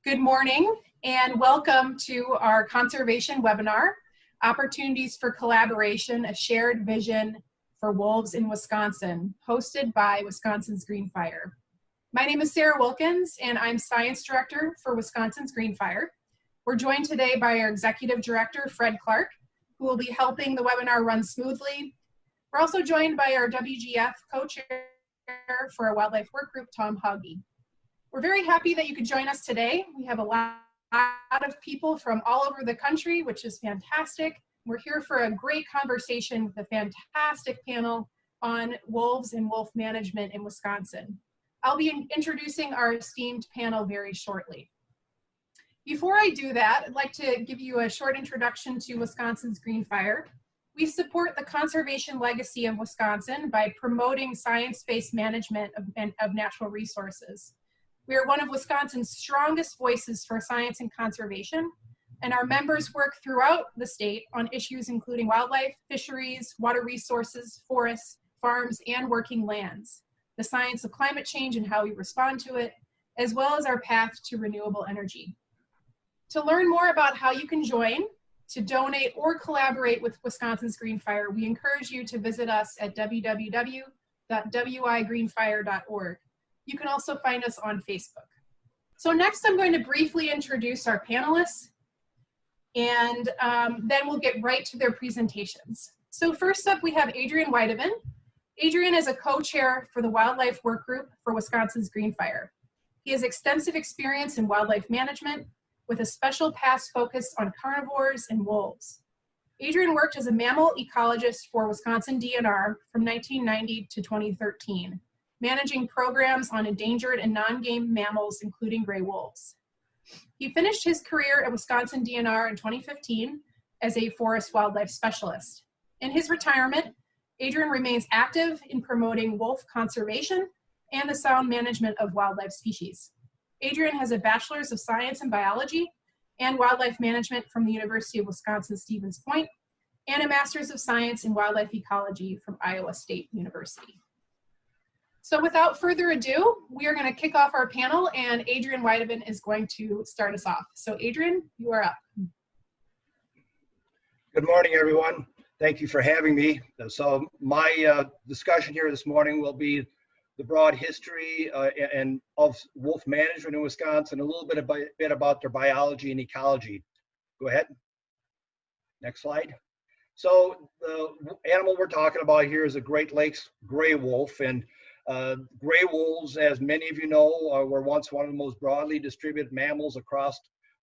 Good morning and welcome to our conservation webinar, Opportunities for Collaboration, a Shared Vision for Wolves in Wisconsin, hosted by Wisconsin's Green Fire. My name is Sarah Wilkins and I'm Science Director for Wisconsin's Green Fire. We're joined today by our Executive Director, Fred Clark, who will be helping the webinar run smoothly. We're also joined by our WGF co-chair for our Wildlife Work Group, Tom Hauge. We're very happy that you could join us today. We have a lot of people from all over the country, which is fantastic. We're here for a great conversation with a fantastic panel on wolves and wolf management in Wisconsin. I'll be introducing our esteemed panel very shortly. Before I do that, I'd like to give you a short introduction to Wisconsin's Green Fire. We support the conservation legacy of Wisconsin by promoting science-based management of natural resources. We are one of Wisconsin's strongest voices for science and conservation, and our members work throughout the state on issues including wildlife, fisheries, water resources, forests, farms, and working lands, the science of climate change and how we respond to it, as well as our path to renewable energy. To learn more about how you can join, to donate, or collaborate with Wisconsin's Green Fire, we encourage you to visit us at www.wigreenfire.org. You can also find us on Facebook. So next I'm going to briefly introduce our panelists, and then we'll get right to their presentations. So first up we have Adrian Weideman. Adrian is a co-chair for the Wildlife Work Group for Wisconsin's Green Fire. He has extensive experience in wildlife management with a special past focus on carnivores and wolves. Adrian worked as a mammal ecologist for Wisconsin DNR from 1990 to 2013. Managing programs on endangered and non-game mammals, including gray wolves. He finished his career at Wisconsin DNR in 2015 as a forest wildlife specialist. In his retirement, Adrian remains active in promoting wolf conservation and the sound management of wildlife species. Adrian has a Bachelor's of Science in Biology and Wildlife Management from the University of Wisconsin-Stevens Point, and a Master's of Science in Wildlife Ecology from Iowa State University. So without further ado, we are going to kick off our panel, and Adrian Weideman is going to start us off. So Adrian, you are up. Good morning, everyone. Thank you for having me. So my discussion here this morning will be the broad history and of wolf management in Wisconsin, a little bit about their biology and ecology. Go ahead. Next slide. So the animal we're talking about here is a Great Lakes gray wolf, and gray wolves, as many of you know, were once one of the most broadly distributed mammals across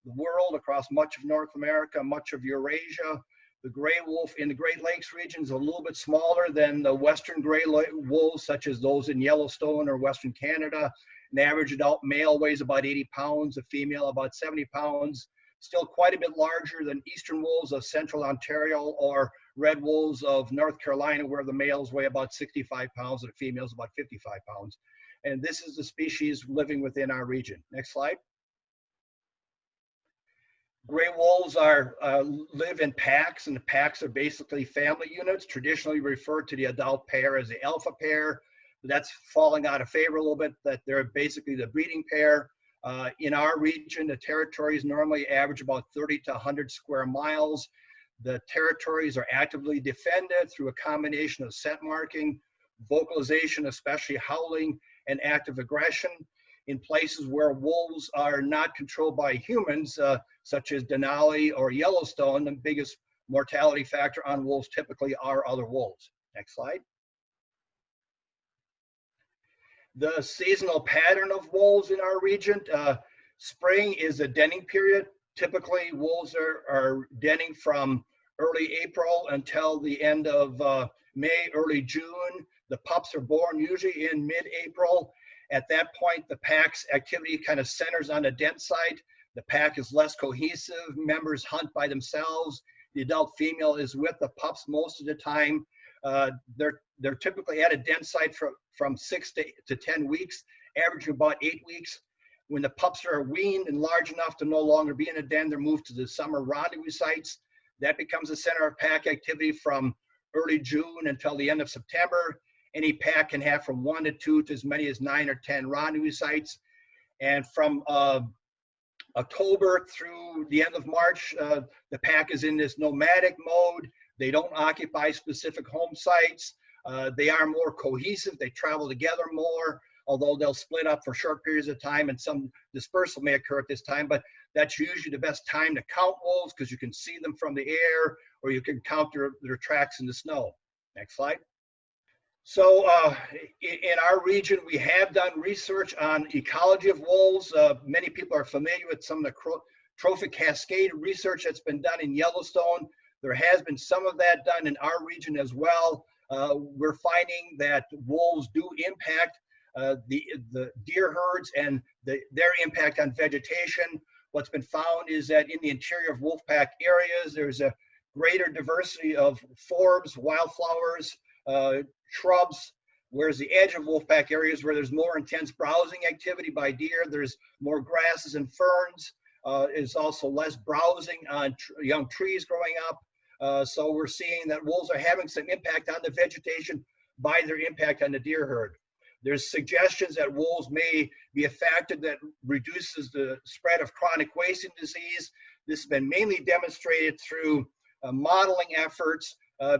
the world, across much of North America, much of Eurasia. The gray wolf in the Great Lakes region is a little bit smaller than the western gray wolves, such as those in Yellowstone or Western Canada. An average adult male weighs about 80 pounds, a female about 70 pounds. Still quite a bit larger than eastern wolves of central Ontario or red wolves of North Carolina, where the males weigh about 65 pounds and the females about 55 pounds. And this is the species living within our region. Next slide. Gray wolves live in packs, and the packs are basically family units, traditionally referred to the adult pair as the alpha pair. That's falling out of favor a little bit, that they're basically the breeding pair. In our region, the territories normally average about 30 to 100 square miles. The territories are actively defended through a combination of scent marking, vocalization, especially howling, and active aggression. In places where wolves are not controlled by humans, such as Denali or Yellowstone, the biggest mortality factor on wolves typically are other wolves. Next slide. The seasonal pattern of wolves in our region, spring is a denning period. Typically, wolves are denning from early April until the end of May, early June. The pups are born usually in mid-April. At that point, the pack's activity kind of centers on the den site. The pack is less cohesive. Members hunt by themselves. The adult female is with the pups most of the time. They're typically at a den site from 6 to 10 weeks, averaging about 8 weeks. When the pups are weaned and large enough to no longer be in a den, they're moved to the summer rendezvous sites. That becomes the center of pack activity from early June until the end of September. Any pack can have from 1 to 2 to as many as 9 or 10 rendezvous sites. And from October through the end of March, the pack is in this nomadic mode. They don't occupy specific home sites. They are more cohesive. They travel together more, although they'll split up for short periods of time and some dispersal may occur at this time, but that's usually the best time to count wolves because you can see them from the air or you can count their tracks in the snow. Next slide. So in our region, we have done research on ecology of wolves. Many people are familiar with some of the trophic cascade research that's been done in Yellowstone. There has been some of that done in our region as well. We're finding that wolves do impact the deer herds and their impact on vegetation. What's been found is that in the interior of wolf pack areas, there's a greater diversity of forbs, wildflowers, shrubs, whereas the edge of wolf pack areas where there's more intense browsing activity by deer, there's more grasses and ferns. Is also less browsing on young trees growing up. So we're seeing that wolves are having some impact on the vegetation by their impact on the deer herd. There's suggestions that wolves may be a factor that reduces the spread of chronic wasting disease. This has been mainly demonstrated through modeling efforts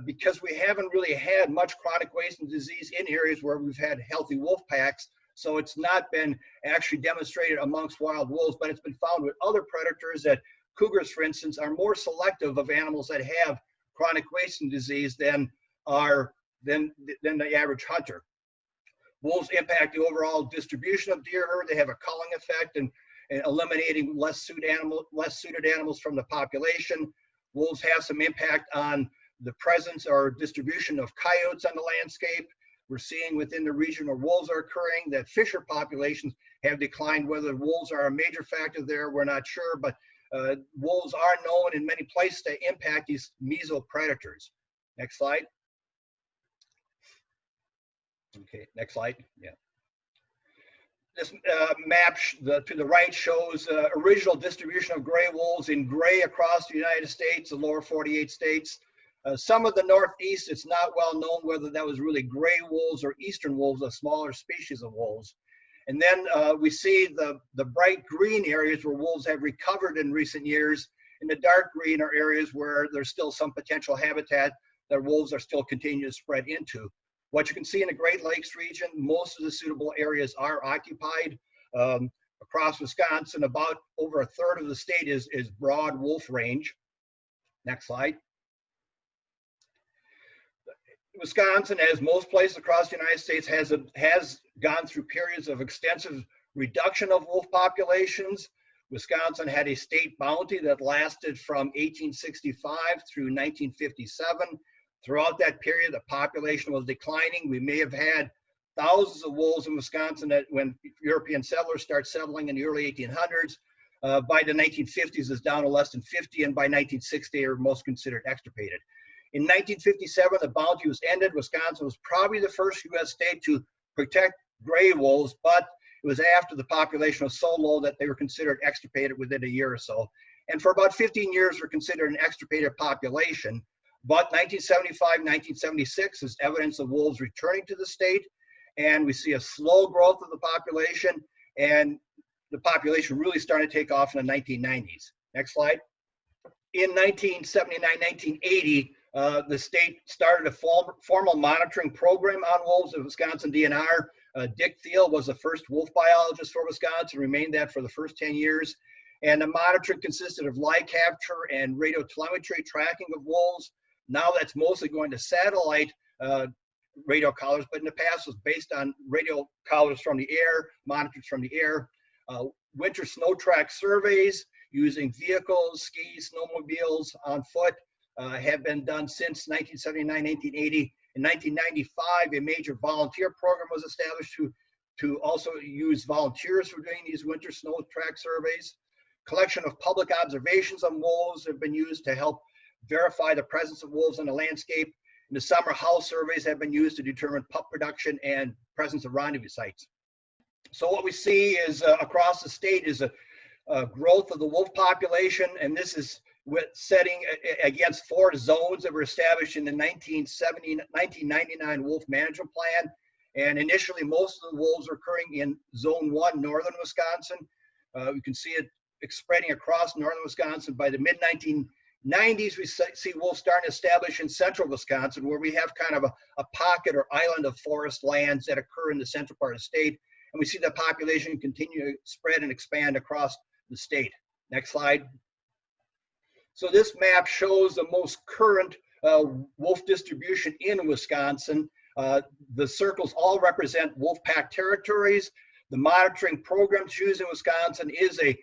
because we haven't really had much chronic wasting disease in areas where we've had healthy wolf packs. So it's not been actually demonstrated amongst wild wolves, but it's been found with other predators that cougars, for instance, are more selective of animals that have chronic wasting disease than the average hunter. Wolves impact the overall distribution of deer herd. They have a culling effect and eliminating less suited animals from the population. Wolves have some impact on the presence or distribution of coyotes on the landscape. We're seeing within the region where wolves are occurring that fisher populations have declined. Whether wolves are a major factor there, we're not sure, but wolves are known in many places to impact these mesopredators. Next slide. Okay, next slide. Yeah. This map to the right shows original distribution of gray wolves in gray across the United States, the lower 48 states. Some of the Northeast, it's not well known whether that was really gray wolves or eastern wolves, a smaller species of wolves. And then we see the bright green areas where wolves have recovered in recent years, and the dark green are areas where there's still some potential habitat that wolves are still continuing to spread into. What you can see in the Great Lakes region, most of the suitable areas are occupied. Across Wisconsin, about over a third of the state is broad wolf range. Next slide. Wisconsin, as most places across the United States, has gone through periods of extensive reduction of wolf populations. Wisconsin had a state bounty that lasted from 1865 through 1957. Throughout that period, the population was declining. We may have had thousands of wolves in Wisconsin that when European settlers start settling in the early 1800s. By the 1950s, it's down to less than 50, and by 1960, they are most considered extirpated. In 1957, the bounty was ended. Wisconsin was probably the first U.S. state to protect gray wolves, but it was after the population was so low that they were considered extirpated within a year or so. And for about 15 years, were considered an extirpated population. But 1975, 1976 is evidence of wolves returning to the state, and we see a slow growth of the population, and the population really started to take off in the 1990s. Next slide. In 1979, 1980, the state started a formal monitoring program on wolves at Wisconsin DNR. Dick Thiel was the first wolf biologist for Wisconsin, remained that for the first 10 years. And the monitoring consisted of live capture and radio telemetry tracking of wolves. Now that's mostly going to satellite radio collars, but in the past was based on radio collars from the air, monitors from the air. Winter snow track surveys using vehicles, skis, snowmobiles, on foot have been done since 1979, 1980. In 1995, a major volunteer program was established to also use volunteers for doing these winter snow track surveys. Collection of public observations on wolves have been used to help verify the presence of wolves in the landscape. In the summer, house surveys have been used to determine pup production and presence of rendezvous sites. So what we see is across the state is a growth of the wolf population, and this is with setting against 4 zones that were established in the 1999 Wolf Management Plan. And initially, most of the wolves were occurring in Zone 1, northern Wisconsin. You can see it spreading across northern Wisconsin. By the mid-1990s, we see wolves starting to establish in central Wisconsin, where we have kind of a pocket or island of forest lands that occur in the central part of the state. And we see the population continue to spread and expand across the state. Next slide. So this map shows the most current wolf distribution in Wisconsin. The circles all represent wolf pack territories. The monitoring programs used in Wisconsin is a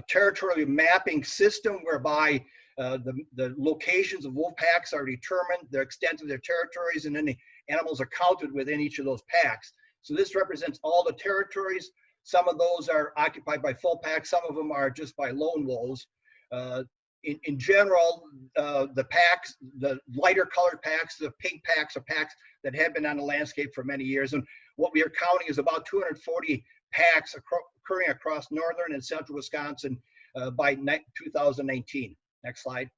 territorial mapping system whereby the locations of wolf packs are determined, the extent of their territories, and then the animals are counted within each of those packs. So this represents all the territories. Some of those are occupied by full packs, some of them are just by lone wolves. In general, the packs, the lighter colored packs, the pink packs are packs that have been on the landscape for many years. And what we are counting is about 240 packs occurring across northern and central Wisconsin by 2019. Next slide.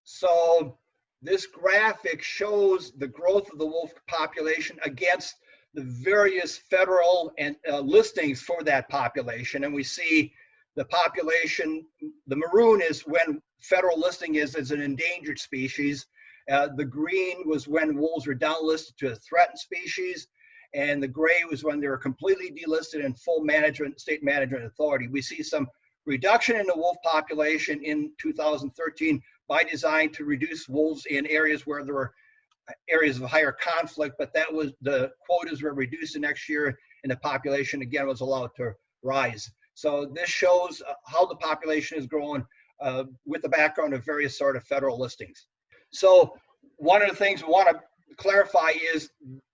So this graphic shows the growth of the wolf population against the various federal and listings for that population. And we see the population, the maroon is when federal listing is as an endangered species. The green was when wolves were downlisted to a threatened species. And the gray was when they were completely delisted in full management, state management authority. We see some reduction in the wolf population in 2013 by design to reduce wolves in areas where there were areas of higher conflict, but that was, the quotas were reduced the next year and the population again was allowed to rise. So this shows how the population is growing with the background of various sort of federal listings. So one of the things we want to clarify is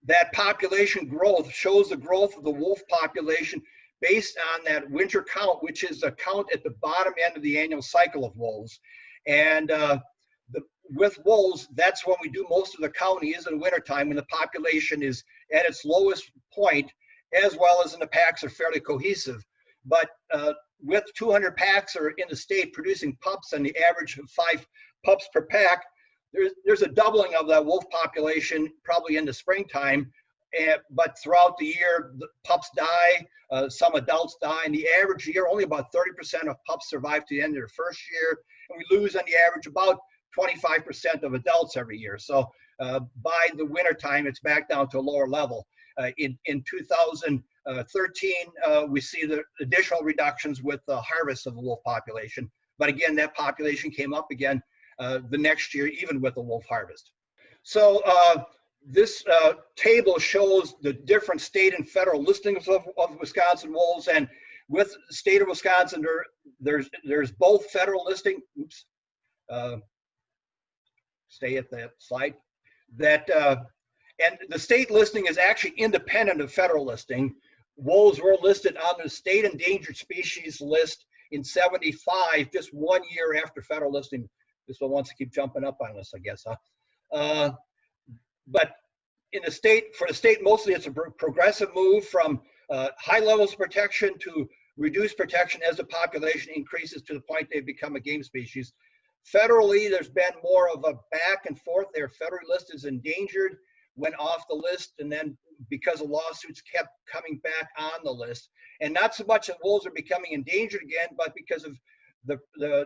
that population growth shows the growth of the wolf population based on that winter count, which is a count at the bottom end of the annual cycle of wolves. And with wolves, that's when we do most of the counting is in wintertime when the population is at its lowest point, as well as in the packs are fairly cohesive. But with 200 packs are in the state producing pups and the average of 5 pups per pack, there's a doubling of that wolf population probably in the springtime. But throughout the year, the pups die, some adults die. In the average year, only about 30% of pups survive to the end of their first year. And we lose on the average about 25% of adults every year. So by the winter time, it's back down to a lower level. In 2013, we see the additional reductions with the harvest of the wolf population. But again, that population came up again the next year, even with the wolf harvest. So this table shows the different state and federal listings of Wisconsin wolves. And with the state of Wisconsin, there's both federal listing, oops, stay at that slide, that, and the state listing is actually independent of federal listing. Wolves were listed on the state endangered species list in '75, just 1 year after federal listing. This one wants to keep jumping up on us, I guess, huh? But in the state, for the state, mostly it's a progressive move from high levels of protection to reduced protection as the population increases to the point they become a game species. Federally, there's been more of a back and forth there. Federally listed as endangered, went off the list, and then because of lawsuits kept coming back on the list. And not so much that wolves are becoming endangered again, but because of the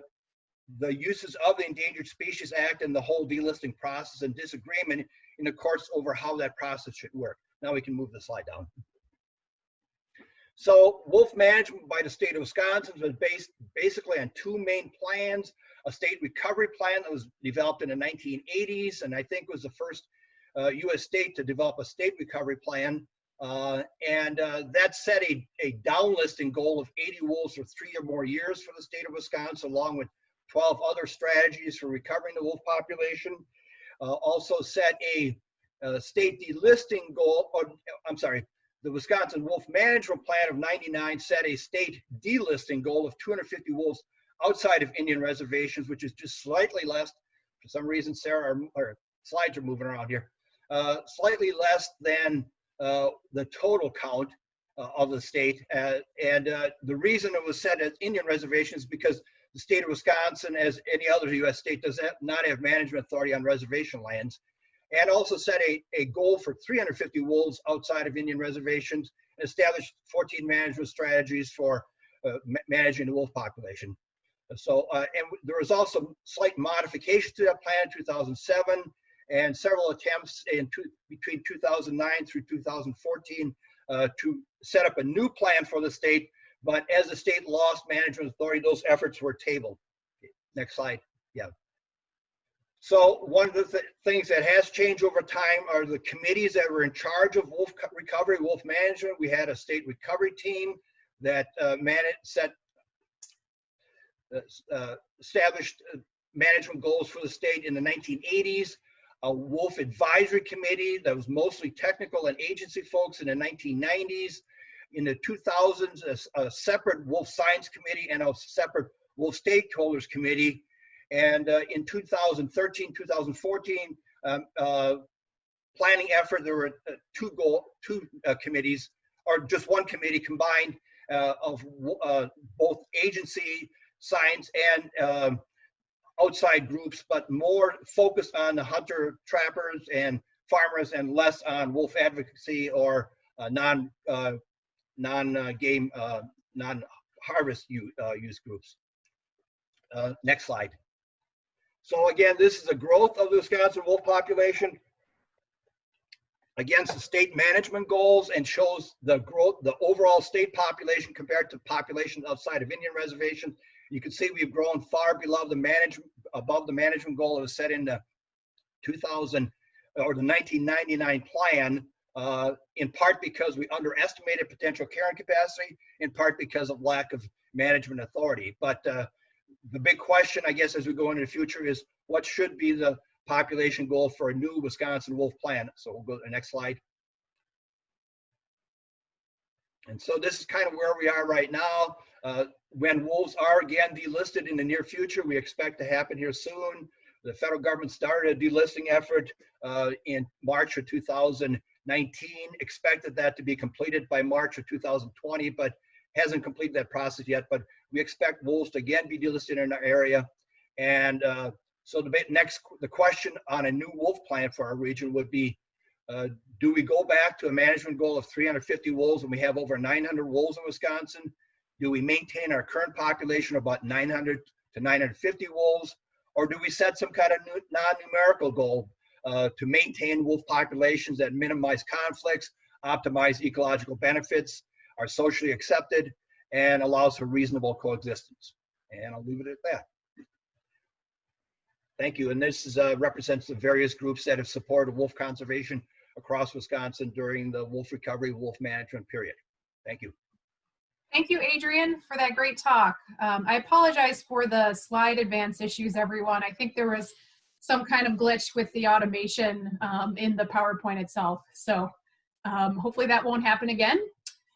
uses of the Endangered Species Act and the whole delisting process and disagreement in the courts over how that process should work. Now we can move the slide down. So wolf management by the state of Wisconsin was based basically on 2 main plans. A state recovery plan that was developed in the 1980s, and I think was the first U.S. state to develop a state recovery plan. That set a downlisting goal of 80 wolves for 3 or more years for the state of Wisconsin, along with 12 other strategies for recovering the wolf population. Also set a state delisting goal, or I'm sorry, the Wisconsin Wolf Management Plan of '99 set a state delisting goal of 250 wolves outside of Indian reservations, which is just slightly less. For some reason, Sarah, our slides are moving around here. Slightly less than the total count of the state. The reason it was set as Indian reservations is because the state of Wisconsin, as any other U.S. state, does not have management authority on reservation lands, and also set a goal for 350 wolves outside of Indian reservations, and established 14 management strategies for managing the wolf population. So, and there was also slight modifications to that plan in 2007, and several attempts between 2009 through 2014 to set up a new plan for the state. But as the state lost management authority, those efforts were tabled. Next slide. Yeah. So one of the things that has changed over time are the committees that were in charge of wolf recovery, wolf management. We had a state recovery team that established management goals for the state in the 1980s. A wolf advisory committee that was mostly technical and agency folks in the 1990s. In the 2000s, a separate wolf science committee and a separate wolf stakeholders committee. And in 2013, 2014 planning effort, there were two committees, or just one committee combined of both agency, science, and outside groups, but more focused on the hunter, trappers, and farmers, and less on wolf advocacy or non-harvest use groups. Next slide. So again, this is the growth of the Wisconsin wolf population against the state management goals, and shows the growth, the overall state population compared to populations outside of Indian reservations. You can see we've grown far above the management goal that was set in the 1999 plan, in part because we underestimated potential carrying capacity, in part because of lack of management authority. But the big question, I guess, as we go into the future is what should be the population goal for a new Wisconsin wolf plan. So we'll go to the next slide. And so this is kind of where we are right now. When wolves are again delisted in the near future, we expect to happen here soon. The federal government started a delisting effort in March of 2019, expected that to be completed by March of 2020, but hasn't completed that process yet. But we expect wolves to again be delisted in our area. And so the question on a new wolf plan for our region would be, do we go back to a management goal of 350 wolves when we have over 900 wolves in Wisconsin? Do we maintain our current population of about 900 to 950 wolves? Or do we set some kind of non-numerical goal to maintain wolf populations that minimize conflicts, optimize ecological benefits, are socially accepted, and allows for reasonable coexistence? And I'll leave it at that. Thank you. And this represents the various groups that have supported wolf conservation across Wisconsin during the wolf recovery, wolf management period. Thank you. Thank you, Adrian, for that great talk. I apologize for the slide advance issues, everyone. I think there was some kind of glitch with the automation in the PowerPoint itself. So hopefully that won't happen again.